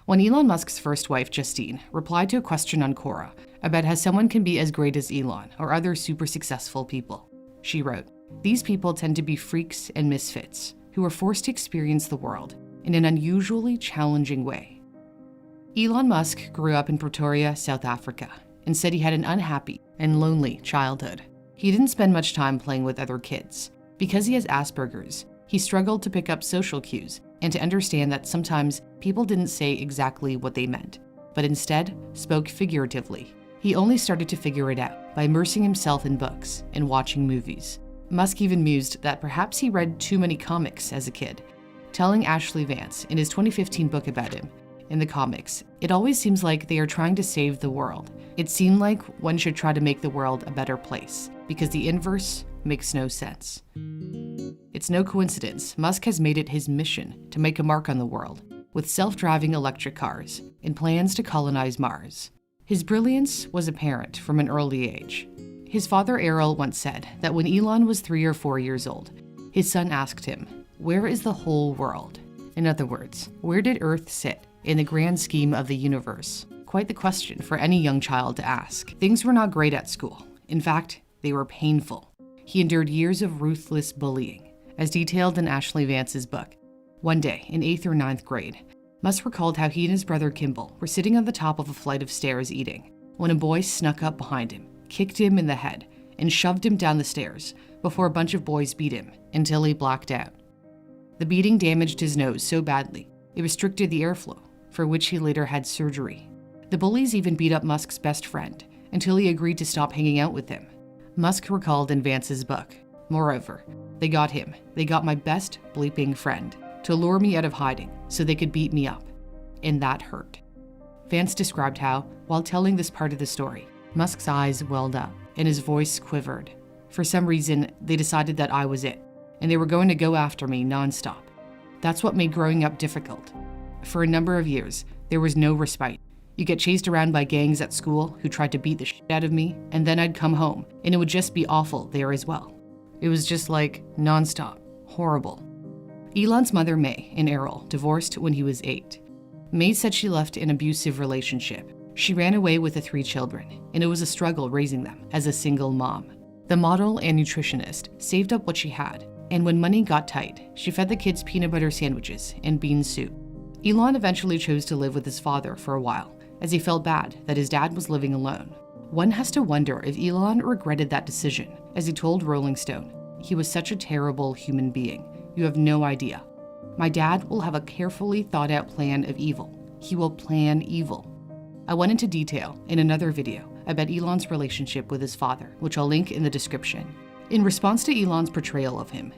When Elon Musk's first wife, Justine, replied to a question on Quora about how someone can be as great as Elon or other super successful people, she wrote, "These people tend to be freaks and misfits who are forced to experience the world in an unusually challenging way." Elon Musk grew up in Pretoria, South Africa, and said he had an unhappy and lonely childhood. He didn't spend much time playing with other kids. Because he has Asperger's, he struggled to pick up social cues and to understand that sometimes people didn't say exactly what they meant, but instead spoke figuratively. He only started to figure it out by immersing himself in books and watching movies. Musk even mused that perhaps he read too many comics as a kid, telling Ashley Vance in his 2015 book about him, "In the comics, it always seems like they are trying to save the world. It seemed like one should try to make the world a better place, because the inverse makes no sense." It's no coincidence Musk has made it his mission to make a mark on the world with self-driving electric cars and plans to colonize Mars. His brilliance was apparent from an early age. His father Errol once said that when Elon was 3 or 4 years old, his son asked him, "Where is the whole world?" In other words, where did Earth sit in the grand scheme of the universe? Quite the question for any young child to ask. Things were not great at school. In fact, they were painful. He endured years of ruthless bullying, as detailed in Ashley Vance's book. One day, in 8th or 9th grade, Musk recalled how he and his brother Kimball were sitting on the top of a flight of stairs eating, when a boy snuck up behind him, kicked him in the head, and shoved him down the stairs before a bunch of boys beat him until he blacked out. The beating damaged his nose so badly, it restricted the airflow, for which he later had surgery. The bullies even beat up Musk's best friend until he agreed to stop hanging out with him. Musk recalled in Vance's book, "Moreover, they got him, they got my best bleeping friend, to lure me out of hiding so they could beat me up. And that hurt." Vance described how, while telling this part of the story, Musk's eyes welled up and his voice quivered. For some reason, they decided that I was it, and they were going to go after me nonstop. That's what made growing up difficult. For a number of years, there was no respite. You get chased around by gangs at school who tried to beat the shit out of me, and then I'd come home, and it would just be awful there as well. It was just like nonstop, horrible. Elon's mother, May, and Errol divorced when he was 8. May said she left an abusive relationship. She ran away with the 3 children, and it was a struggle raising them as a single mom. The model and nutritionist saved up what she had, and when money got tight, she fed the kids peanut butter sandwiches and bean soup. Elon eventually chose to live with his father for a while, as he felt bad that his dad was living alone. One has to wonder if Elon regretted that decision, as he told Rolling Stone, "He was such a terrible human being. You have no idea. My dad will have a carefully thought out plan of evil. He will plan evil." I went into detail in another video about Elon's relationship with his father, which I'll link in the description. In response to Elon's portrayal of him,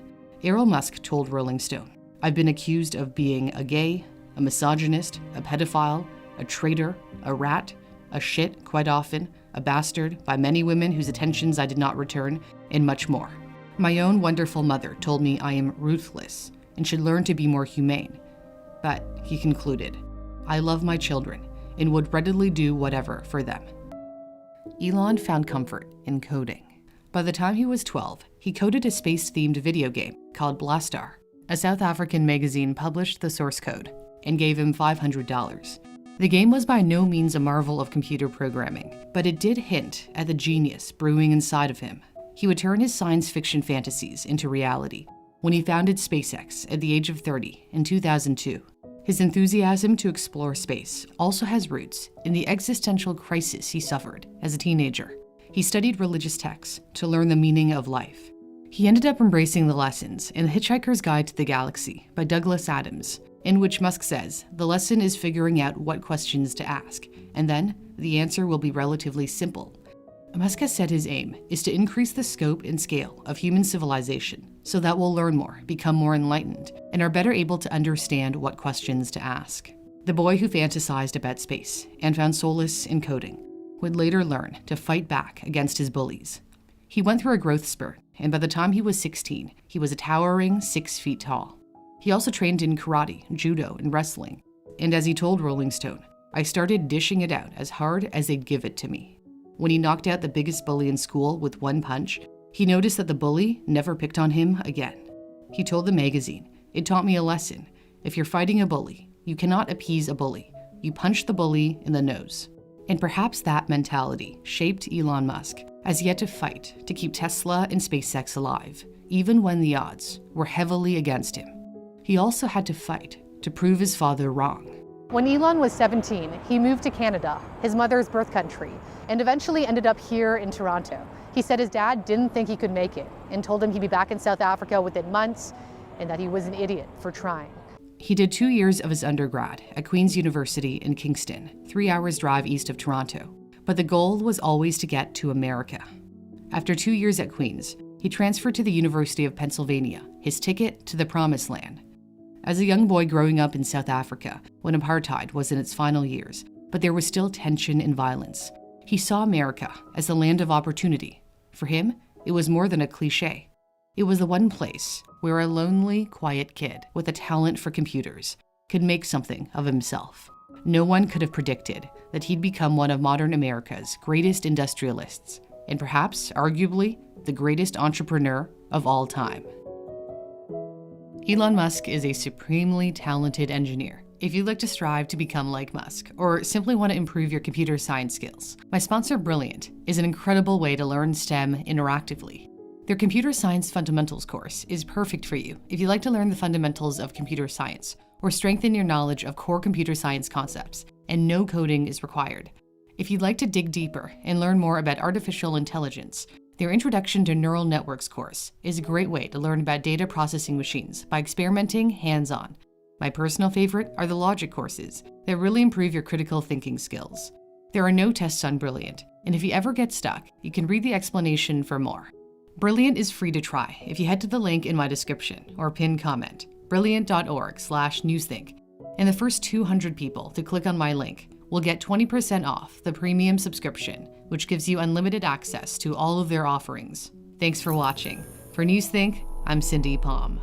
Elon Musk told Rolling Stone, "I've been accused of being a gay, a misogynist, a pedophile, a traitor, a rat, a shit quite often, a bastard by many women whose attentions I did not return, and much more. My own wonderful mother told me I am ruthless and should learn to be more humane. But," he concluded, "I love my children and would readily do whatever for them." Elon found comfort in coding. By the time he was 12, he coded a space-themed video game called Blastar. A South African magazine published the source code and gave him $500. The game was by no means a marvel of computer programming, but it did hint at the genius brewing inside of him. He would turn his science fiction fantasies into reality when he founded SpaceX at the age of 30 in 2002. His enthusiasm to explore space also has roots in the existential crisis he suffered as a teenager. He studied religious texts to learn the meaning of life. He ended up embracing the lessons in The Hitchhiker's Guide to the Galaxy by Douglas Adams, in which Musk says the lesson is figuring out what questions to ask, and then the answer will be relatively simple. Musk has said his aim is to increase the scope and scale of human civilization so that we'll learn more, become more enlightened, and are better able to understand what questions to ask. The boy who fantasized about space and found solace in coding would later learn to fight back against his bullies. He went through a growth spurt, and by the time he was 16, he was a towering 6 feet tall. He also trained in karate, judo, and wrestling. And as he told Rolling Stone, "I started dishing it out as hard as they'd give it to me." When he knocked out the biggest bully in school with one punch, he noticed that the bully never picked on him again. He told the magazine, "It taught me a lesson. If you're fighting a bully, you cannot appease a bully. you punch the bully in the nose. And perhaps that mentality shaped Elon Musk, as he had to fight to keep Tesla and SpaceX alive, even when the odds were heavily against him. He also had to fight to prove his father wrong. When Elon was 17, he moved to Canada, his mother's birth country, and eventually ended up here in Toronto. He said his dad didn't think he could make it and told him he'd be back in South Africa within months and that he was an idiot for trying. He did 2 years of his undergrad at Queen's University in Kingston, 3 hours drive east of Toronto. But the goal was always to get to America. After 2 years at Queen's, he transferred to the University of Pennsylvania, his ticket to the promised land. As a young boy growing up in South Africa, when apartheid was in its final years, but there was still tension and violence, he saw America as the land of opportunity. For him, it was more than a cliche. It was the one place where a lonely, quiet kid with a talent for computers could make something of himself. No one could have predicted that he'd become one of modern America's greatest industrialists, and perhaps, arguably, the greatest entrepreneur of all time. Elon Musk is a supremely talented engineer. If you'd like to strive to become like Musk, or simply want to improve your computer science skills, my sponsor Brilliant is an incredible way to learn STEM interactively. Their Computer Science Fundamentals course is perfect for you if you like to learn the fundamentals of computer science or strengthen your knowledge of core computer science concepts, and no coding is required. If you'd like to dig deeper and learn more about artificial intelligence, their Introduction to Neural Networks course is a great way to learn about data processing machines by experimenting hands-on. My personal favorite are the logic courses that really improve your critical thinking skills. There are no tests on Brilliant, and if you ever get stuck, you can read the explanation for more. Brilliant is free to try if you head to the link in my description or pinned comment, brilliant.org/newsthink, and the first 200 people to click on my link will get 20% off the premium subscription, which gives you unlimited access to all of their offerings. Thanks for watching. For Newsthink, I'm Cindy Palm.